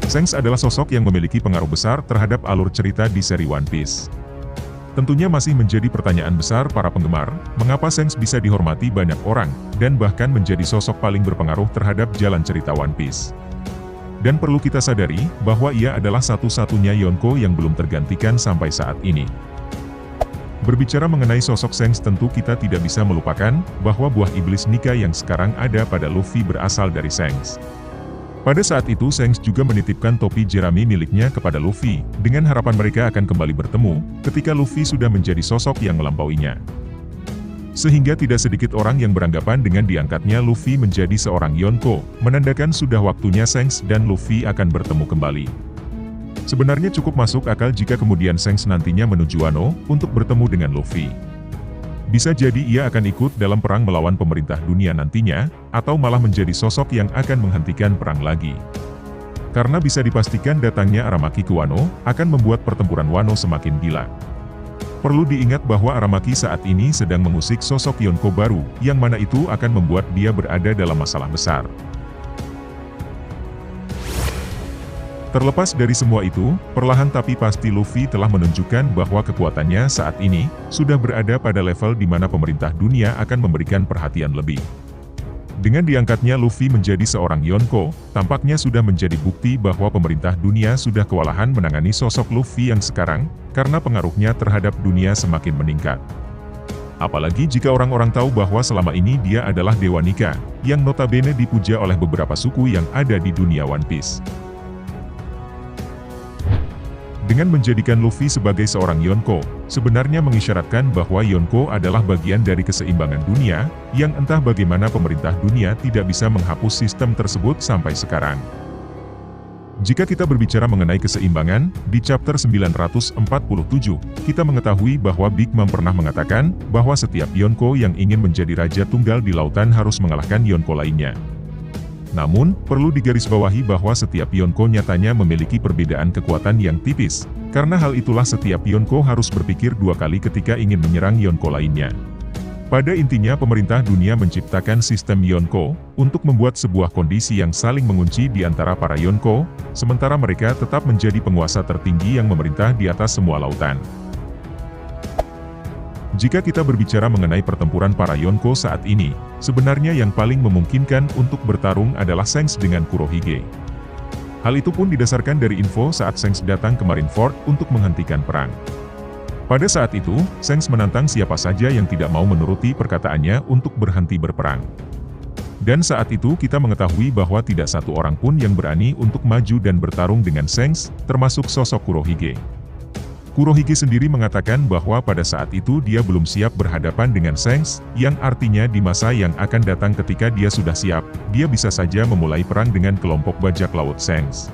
Shanks adalah sosok yang memiliki pengaruh besar terhadap alur cerita di seri One Piece. Tentunya masih menjadi pertanyaan besar para penggemar, mengapa Shanks bisa dihormati banyak orang, dan bahkan menjadi sosok paling berpengaruh terhadap jalan cerita One Piece. Dan perlu kita sadari, bahwa ia adalah satu-satunya Yonko yang belum tergantikan sampai saat ini. Berbicara mengenai sosok Shanks tentu kita tidak bisa melupakan, bahwa buah iblis Nika yang sekarang ada pada Luffy berasal dari Shanks. Pada saat itu Shanks juga menitipkan topi jerami miliknya kepada Luffy, dengan harapan mereka akan kembali bertemu, ketika Luffy sudah menjadi sosok yang melampauinya. Sehingga tidak sedikit orang yang beranggapan dengan diangkatnya Luffy menjadi seorang Yonko, menandakan sudah waktunya Shanks dan Luffy akan bertemu kembali. Sebenarnya cukup masuk akal jika kemudian Shanks nantinya menuju Wano, untuk bertemu dengan Luffy. Bisa jadi ia akan ikut dalam perang melawan pemerintah dunia nantinya, atau malah menjadi sosok yang akan menghentikan perang lagi. Karena bisa dipastikan datangnya Aramaki ke Wano, akan membuat pertempuran Wano semakin gila. Perlu diingat bahwa Aramaki saat ini sedang mengusik sosok Yonko baru, yang mana itu akan membuat dia berada dalam masalah besar. Terlepas dari semua itu, perlahan tapi pasti Luffy telah menunjukkan bahwa kekuatannya saat ini, sudah berada pada level di mana pemerintah dunia akan memberikan perhatian lebih. Dengan diangkatnya Luffy menjadi seorang Yonko, tampaknya sudah menjadi bukti bahwa pemerintah dunia sudah kewalahan menangani sosok Luffy yang sekarang, karena pengaruhnya terhadap dunia semakin meningkat. Apalagi jika orang-orang tahu bahwa selama ini dia adalah Dewa Nika, yang notabene dipuja oleh beberapa suku yang ada di dunia One Piece. Dengan menjadikan Luffy sebagai seorang Yonko, sebenarnya mengisyaratkan bahwa Yonko adalah bagian dari keseimbangan dunia, yang entah bagaimana pemerintah dunia tidak bisa menghapus sistem tersebut sampai sekarang. Jika kita berbicara mengenai keseimbangan, di chapter 947, kita mengetahui bahwa Big Mom pernah mengatakan, bahwa setiap Yonko yang ingin menjadi raja tunggal di lautan harus mengalahkan Yonko lainnya. Namun, perlu digarisbawahi bahwa setiap Yonko nyatanya memiliki perbedaan kekuatan yang tipis, karena hal itulah setiap Yonko harus berpikir dua kali ketika ingin menyerang Yonko lainnya. Pada intinya pemerintah dunia menciptakan sistem Yonko, untuk membuat sebuah kondisi yang saling mengunci di antara para Yonko, sementara mereka tetap menjadi penguasa tertinggi yang memerintah di atas semua lautan. Jika kita berbicara mengenai pertempuran para Yonko saat ini, sebenarnya yang paling memungkinkan untuk bertarung adalah Shanks dengan Kurohige. Hal itu pun didasarkan dari info saat Shanks datang ke Marineford untuk menghentikan perang. Pada saat itu, Shanks menantang siapa saja yang tidak mau menuruti perkataannya untuk berhenti berperang. Dan saat itu kita mengetahui bahwa tidak satu orang pun yang berani untuk maju dan bertarung dengan Shanks, termasuk sosok Kurohige. Kurohige sendiri mengatakan bahwa pada saat itu dia belum siap berhadapan dengan Shanks, yang artinya di masa yang akan datang ketika dia sudah siap, dia bisa saja memulai perang dengan kelompok bajak laut Shanks.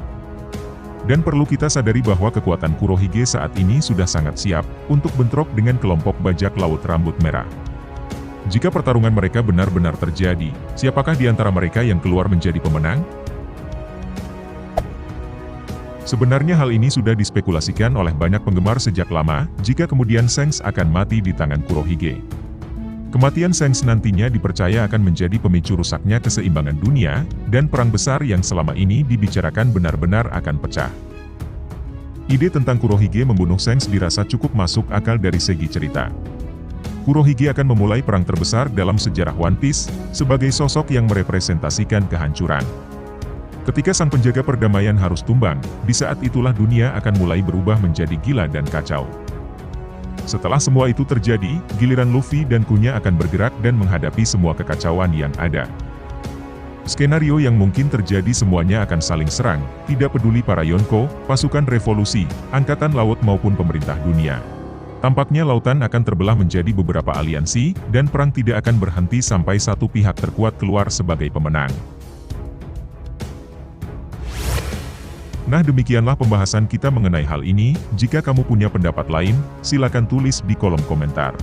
Dan perlu kita sadari bahwa kekuatan Kurohige saat ini sudah sangat siap, untuk bentrok dengan kelompok bajak laut rambut merah. Jika pertarungan mereka benar-benar terjadi, siapakah di antara mereka yang keluar menjadi pemenang? Sebenarnya hal ini sudah dispekulasikan oleh banyak penggemar sejak lama, jika kemudian Shanks akan mati di tangan Kurohige. Kematian Shanks nantinya dipercaya akan menjadi pemicu rusaknya keseimbangan dunia, dan perang besar yang selama ini dibicarakan benar-benar akan pecah. Ide tentang Kurohige membunuh Shanks dirasa cukup masuk akal dari segi cerita. Kurohige akan memulai perang terbesar dalam sejarah One Piece, sebagai sosok yang merepresentasikan kehancuran. Ketika sang penjaga perdamaian harus tumbang, di saat itulah dunia akan mulai berubah menjadi gila dan kacau. Setelah semua itu terjadi, giliran Luffy dan krunya akan bergerak dan menghadapi semua kekacauan yang ada. Skenario yang mungkin terjadi semuanya akan saling serang, tidak peduli para Yonko, pasukan revolusi, angkatan laut maupun pemerintah dunia. Tampaknya lautan akan terbelah menjadi beberapa aliansi, dan perang tidak akan berhenti sampai satu pihak terkuat keluar sebagai pemenang. Nah demikianlah pembahasan kita mengenai hal ini, jika kamu punya pendapat lain, silakan tulis di kolom komentar.